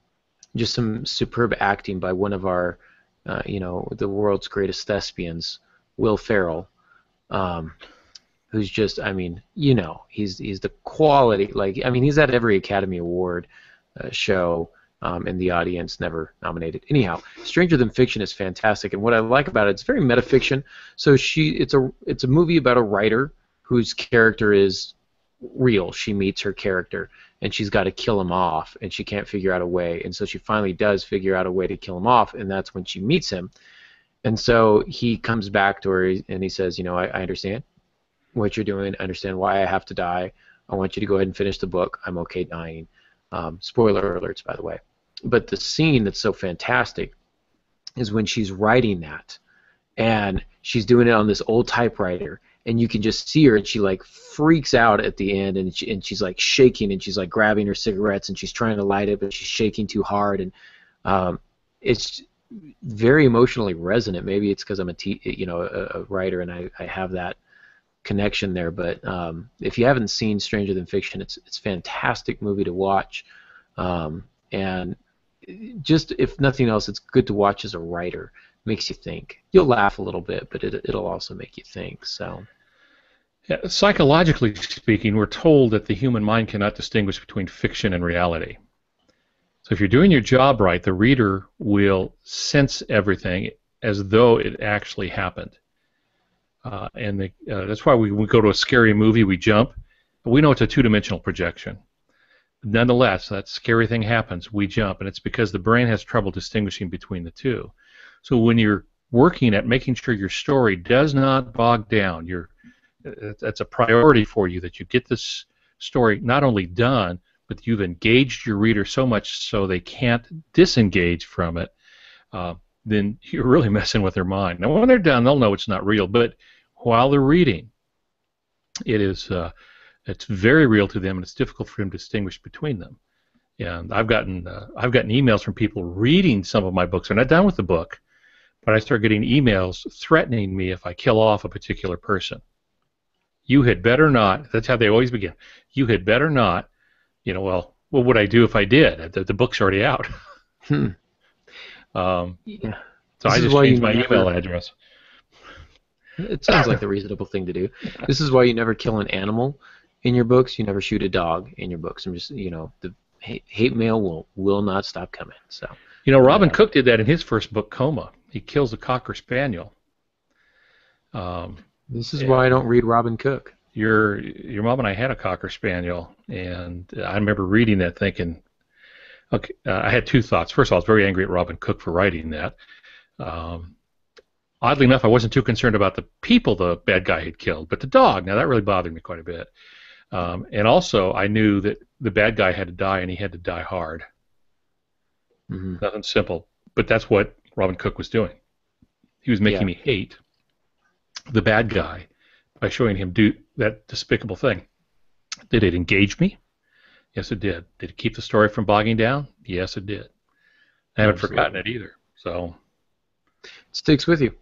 just some superb acting by one of our, the world's greatest thespians, Will Ferrell, who's just, he's the quality, he's at every Academy Award show, and the audience never nominated. Anyhow, Stranger Than Fiction is fantastic, and what I like about it, it's very metafiction. So it's a movie about a writer whose character is real. She meets her character, and she's got to kill him off, and she can't figure out a way, and so she finally does figure out a way to kill him off, and that's when she meets him. And so he comes back to her, and he says, I understand what you're doing. I understand why I have to die. I want you to go ahead and finish the book. I'm okay dying. Spoiler alerts, by the way. But the scene that's so fantastic is when she's writing that, and she's doing it on this old typewriter, and you can just see her, and she freaks out at the end, and she's shaking, and she's grabbing her cigarettes, and she's trying to light it, but she's shaking too hard, and it's very emotionally resonant. Maybe it's because I'm a writer, and I have that connection there. But if you haven't seen Stranger Than Fiction, it's a fantastic movie to watch, and just, if nothing else, it's good to watch as a writer. Makes you think. You'll laugh a little bit, but it'll also make you think. So. Yeah, psychologically speaking, we're told that the human mind cannot distinguish between fiction and reality. So if you're doing your job right, the reader will sense everything as though it actually happened. That's why we go to a scary movie, we jump. We know it's a two-dimensional projection. nonetheless, that scary thing happens. We jump, and it's because the brain has trouble distinguishing between the two. So when you're working at making sure your story does not bog down, that's a priority for you, that you get this story not only done, but you've engaged your reader so much so they can't disengage from it, then you're really messing with their mind. Now, when they're done, they'll know it's not real, but while they're reading, it's very real to them, and it's difficult for them to distinguish between them. And I've gotten emails from people reading some of my books. They're not done with the book, but I start getting emails threatening me if I kill off a particular person. You had better not. That's how they always begin. You had better not. Well, what would I do if I did? The book's already out. Yeah. So I just changed my email address. It sounds like the reasonable thing to do. This is why you never kill an animal in your books. You never shoot a dog in your books. I'm just, the hate mail will not stop coming. So. Robin Cook did that in his first book, Coma. He kills a Cocker Spaniel. This is why I don't read Robin Cook. Your mom and I had a Cocker Spaniel, and I remember reading that thinking, okay, I had two thoughts. First of all, I was very angry at Robin Cook for writing that. Oddly enough, I wasn't too concerned about the people the bad guy had killed, but the dog. Now, that really bothered me quite a bit. And also, I knew that the bad guy had to die, and he had to die hard. Mm-hmm. Nothing simple. But that's what Robin Cook was doing. He was making me hate the bad guy by showing him do that despicable thing. Did it engage me? Yes, it did. Did it keep the story from bogging down? Yes, it did. I haven't forgotten it either. So it sticks with you.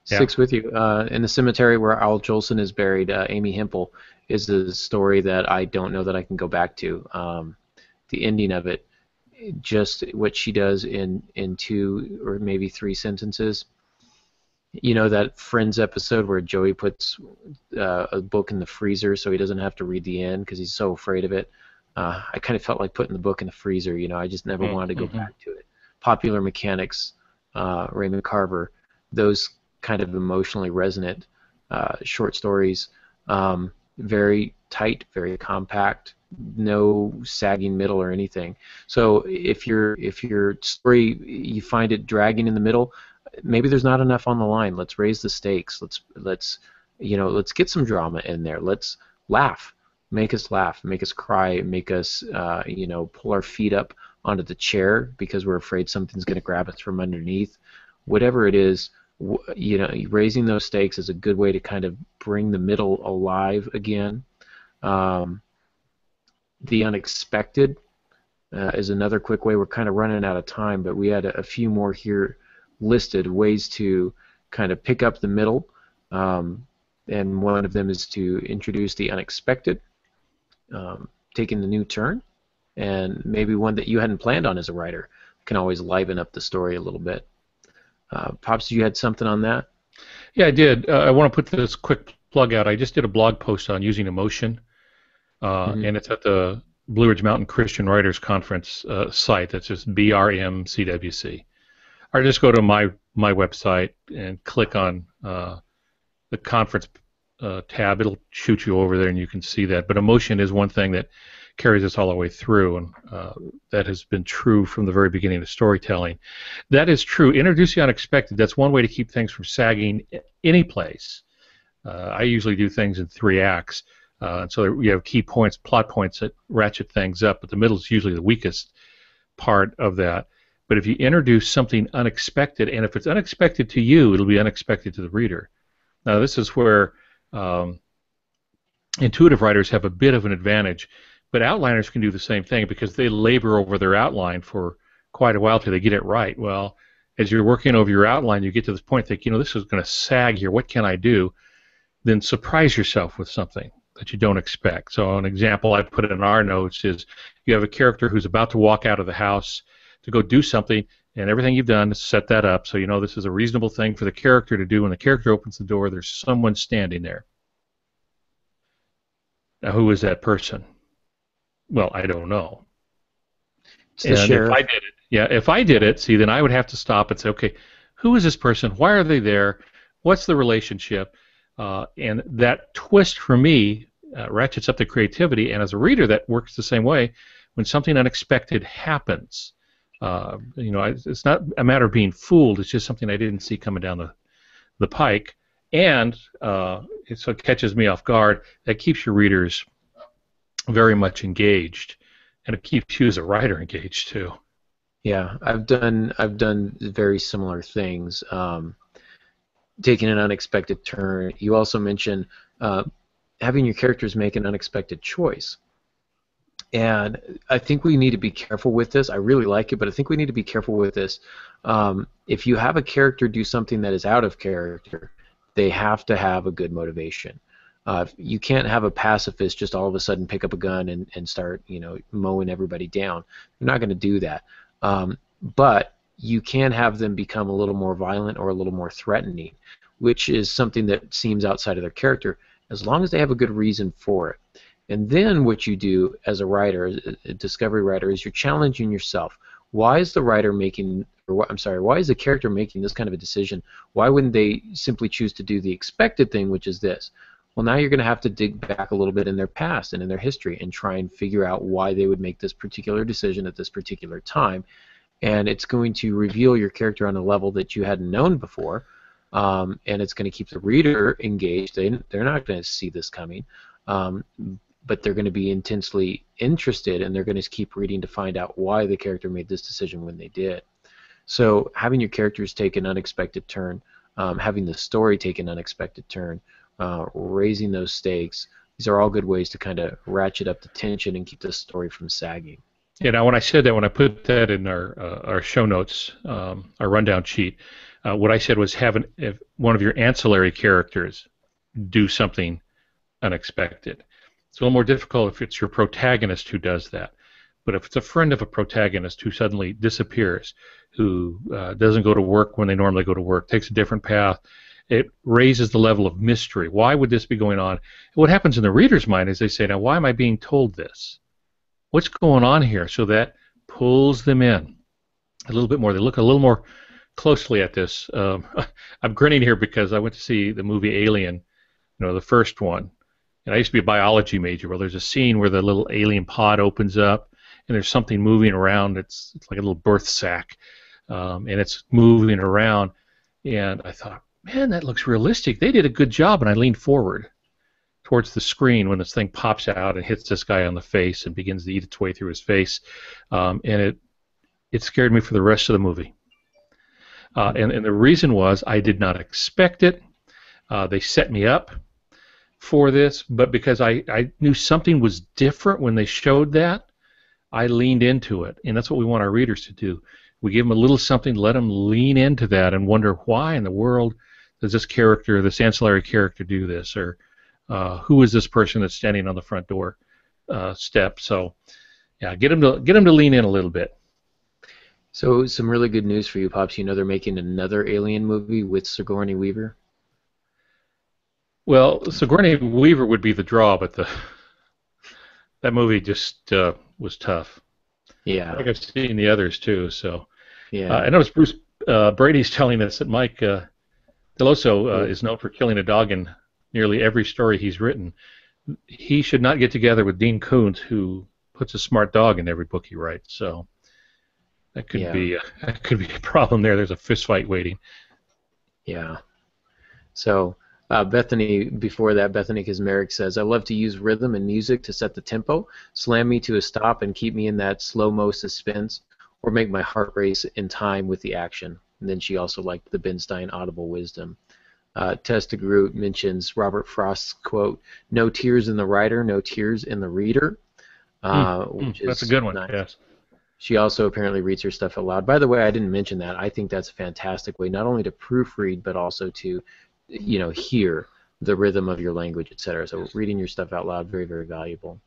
Sticks with you. In the cemetery where Al Jolson is buried, Amy Hempel is a story that I don't know that I can go back to. The ending of it, just what she does in 2 or maybe 3 sentences. That Friends episode where Joey puts a book in the freezer so he doesn't have to read the end because he's so afraid of it. I kind of felt like putting the book in the freezer. I just never wanted to go back to it. Popular Mechanics, Raymond Carver, those kind of emotionally resonant short stories, very tight, very compact, no sagging middle or anything. So if your story, you find it dragging in the middle, maybe there's not enough on the line. Let's raise the stakes. Let's get some drama in there. Let's laugh. Make us laugh. Make us cry. Make us pull our feet up onto the chair because we're afraid something's going to grab us from underneath. Whatever it is, raising those stakes is a good way to kind of bring the middle alive again. The unexpected is another quick way. We're kind of running out of time, but we had a few more here listed, ways to kind of pick up the middle, and one of them is to introduce the unexpected, taking the new turn, and maybe one that you hadn't planned on as a writer can always liven up the story a little bit. Pops, you had something on that? Yeah, I did. I want to put this quick plug out. I just did a blog post on using emotion, and it's at the Blue Ridge Mountain Christian Writers Conference site. That's just BRMCWC. Or just go to my website and click on the conference tab. It'll shoot you over there, and you can see that. But emotion is one thing that carries us all the way through, and that has been true from the very beginning of storytelling. That is true. Introduce the unexpected. That's one way to keep things from sagging any place. I usually do things in 3 acts, and so you have key points, plot points that ratchet things up, but the middle is usually the weakest part of that. But if you introduce something unexpected, and if it's unexpected to you, it'll be unexpected to the reader. Now, this is where intuitive writers have a bit of an advantage, but outliners can do the same thing because they labor over their outline for quite a while till they get it right. Well, as you're working over your outline, you get to this point, think, this is going to sag here. What can I do? Then surprise yourself with something that you don't expect. So an example I put in our notes is you have a character who's about to walk out of the house to go do something, and everything you've done is set that up so this is a reasonable thing for the character to do. When the character opens the door, there's someone standing there. Now, who is that person? Well, I don't know. It's the sheriff. If I did it, see, then I would have to stop and say, okay, who is this person? Why are they there? What's the relationship? And that twist for me ratchets up the creativity, and as a reader, that works the same way. when something unexpected happens. It's not a matter of being fooled. It's just something I didn't see coming down the pike, and so it catches me off guard. That keeps your readers very much engaged, and it keeps you as a writer engaged too. Yeah, I've done very similar things. Taking an unexpected turn. You also mentioned having your characters make an unexpected choice. And I think we need to be careful with this. I really like it, but I think we need to be careful with this. If you have a character do something that is out of character, they have to have a good motivation. You can't have a pacifist just all of a sudden pick up a gun and start, mowing everybody down. They're not going to do that. But you can have them become a little more violent or a little more threatening, which is something that seems outside of their character, as long as they have a good reason for it. And then what you do as a writer, a discovery writer, is you're challenging yourself. Why is the writer making, why is the character making this kind of a decision? Why wouldn't they simply choose to do the expected thing, which is this? Well, now you're going to have to dig back a little bit in their past and in their history and try and figure out why they would make this particular decision at this particular time. And it's going to reveal your character on a level that you hadn't known before, and it's going to keep the reader engaged. They're not going to see this coming, but they're going to be intensely interested, and they're going to keep reading to find out why the character made this decision when they did. So having your characters take an unexpected turn, having the story take an unexpected turn, raising those stakes, these are all good ways to kind of ratchet up the tension and keep the story from sagging. Yeah, now when I said that, when I put that in our show notes, our rundown sheet, what I said was if one of your ancillary characters do something unexpected. It's a little more difficult if it's your protagonist who does that. But if it's a friend of a protagonist who suddenly disappears, who doesn't go to work when they normally go to work, takes a different path, it raises the level of mystery. Why would this be going on? And what happens in the reader's mind is they say, now why am I being told this? What's going on here? So that pulls them in a little bit more. They look a little more closely at this. I'm grinning here because I went to see the movie Alien, the first one. And I used to be a biology major. Well, there's a scene where the little alien pod opens up, and there's something moving around. It's like a little birth sack, and it's moving around. And I thought, man, that looks realistic. They did a good job. And I leaned forward towards the screen when this thing pops out and hits this guy on the face and begins to eat its way through his face. And it scared me for the rest of the movie. And the reason was I did not expect it. They set me up for this, but because I knew something was different when they showed that, I leaned into it. And that's what we want our readers to do. We give them a little something, let them lean into that and wonder, why in the world does this character, this ancillary character, do this? Or who is this person that's standing on the front door step? So, yeah, get them to lean in a little bit. So, some really good news for you, Pops. They're making another Alien movie with Sigourney Weaver. Well, Sigourney Weaver would be the draw, but that movie just was tough. Yeah. I think I've seen the others too. So, yeah. I noticed Bruce Brady's telling us that Mike Deloso is known for killing a dog in nearly every story he's written. He should not get together with Dean Koontz, who puts a smart dog in every book he writes. So that could be a problem there. There's a fist fight waiting. Yeah. So. Bethany Kazmarek says, I love to use rhythm and music to set the tempo, slam me to a stop and keep me in that slow-mo suspense, or make my heart race in time with the action. And then she also liked the Ben Stein audible wisdom. Tessa De Groot mentions Robert Frost's quote, no tears in the writer, no tears in the reader. Which is that's a good one, nice. Yes. She also apparently reads her stuff out loud. By the way, I didn't mention that. I think that's a fantastic way, not only to proofread, but also to hear the rhythm of your language, etc. So reading your stuff out loud, very, very valuable.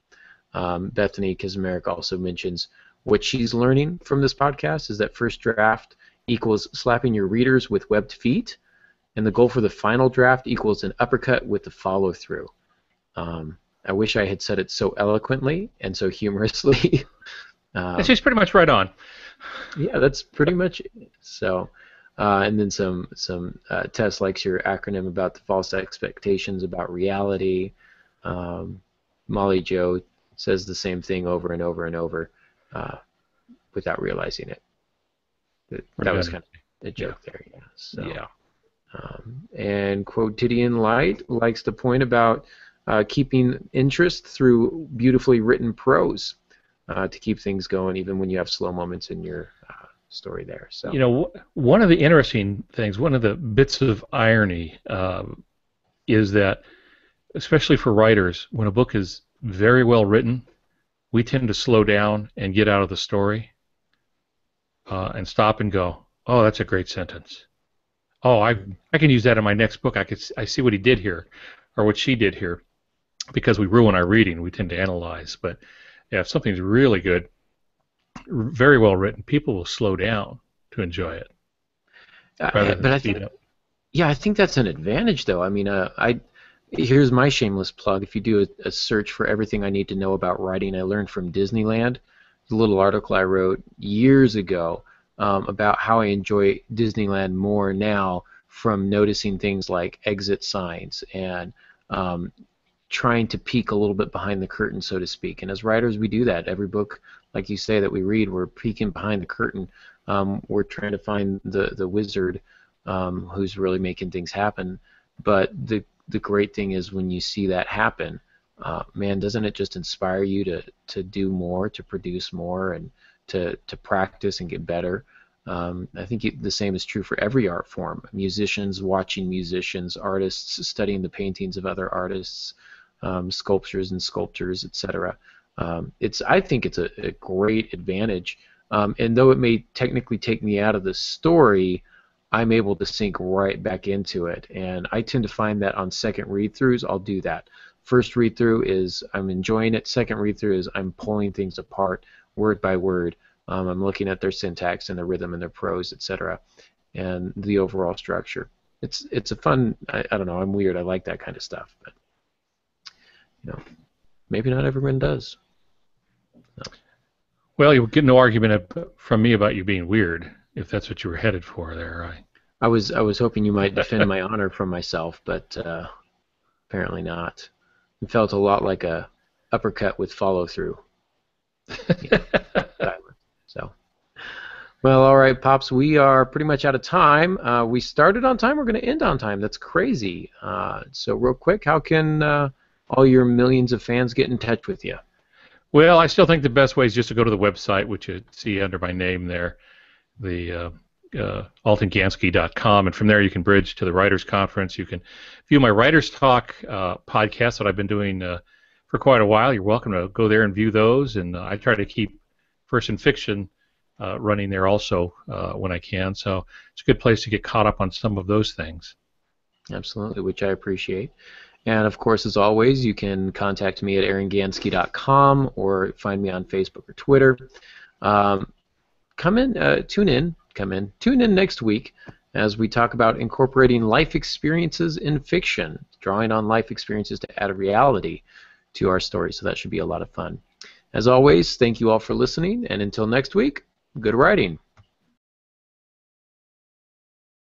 Bethany Kazmarek also mentions what she's learning from this podcast is that first draft equals slapping your readers with webbed feet, and the goal for the final draft equals an uppercut with the follow-through. I wish I had said it so eloquently and so humorously. She's pretty much right on. Yeah, that's pretty much it. So... and then some Tess likes your acronym about the false expectations about reality. Molly Jo says the same thing over and over and over. without realizing it. That was kind of a joke there, yeah. So, yeah. And Quotidian Light likes to point about keeping interest through beautifully written prose to keep things going, even when you have slow moments in your story there. So, you know, one of the interesting things, one of the bits of irony is that, especially for writers, when a book is very well written, we tend to slow down and get out of the story and stop and go, oh, that's a great sentence. Oh, I can use that in my next book. I see what he did here, or what she did here, because we ruin our reading. We tend to analyze, but yeah, if something's really good, very well written, people will slow down to enjoy it rather than speed up. Yeah, I think that's an advantage, though. I mean, here's my shameless plug. If you do a search for everything I need to know about writing, I learned from Disneyland. A little article I wrote years ago about how I enjoy Disneyland more now from noticing things like exit signs and trying to peek a little bit behind the curtain, so to speak. And as writers, we do that. Every book, like you say, that we read, we're peeking behind the curtain. We're trying to find the wizard who's really making things happen. But the great thing is when you see that happen, man, doesn't it just inspire you to do more, to produce more, and to practice and get better? I think the same is true for every art form. Musicians watching musicians, artists studying the paintings of other artists, sculptures and sculptors, etc. I think it's a great advantage. And though it may technically take me out of the story, I'm able to sink right back into it. And I tend to find that on second read-throughs, I'll do that. First read-through is I'm enjoying it. Second read-through is I'm pulling things apart word by word. I'm looking at their syntax and their rhythm and their prose, etc., and the overall structure. It's a fun. I don't know. I'm weird. I like that kind of stuff, but maybe not everyone does. No. Well, you'll get no argument from me about you being weird, if that's what you were headed for there, right? I was hoping you might defend my honor from myself, but apparently not. It felt a lot like a uppercut with follow-through. So, well, all right, Pops, we are pretty much out of time. We started on time. We're going to end on time. That's crazy. So real quick, how can all your millions of fans get in touch with you? Well, I still think the best way is just to go to the website, which you see under my name there, the altongansky.com, and from there you can bridge to the Writers Conference. You can view my Writers Talk podcast that I've been doing for quite a while. You're welcome to go there and view those, and I try to keep Person Fiction running there also when I can, so it's a good place to get caught up on some of those things. Absolutely, which I appreciate. And of course, as always, you can contact me at aarongansky.com or find me on Facebook or Twitter. Tune in next week as we talk about incorporating life experiences in fiction, drawing on life experiences to add a reality to our story, so that should be a lot of fun. As always, thank you all for listening, and until next week, good writing.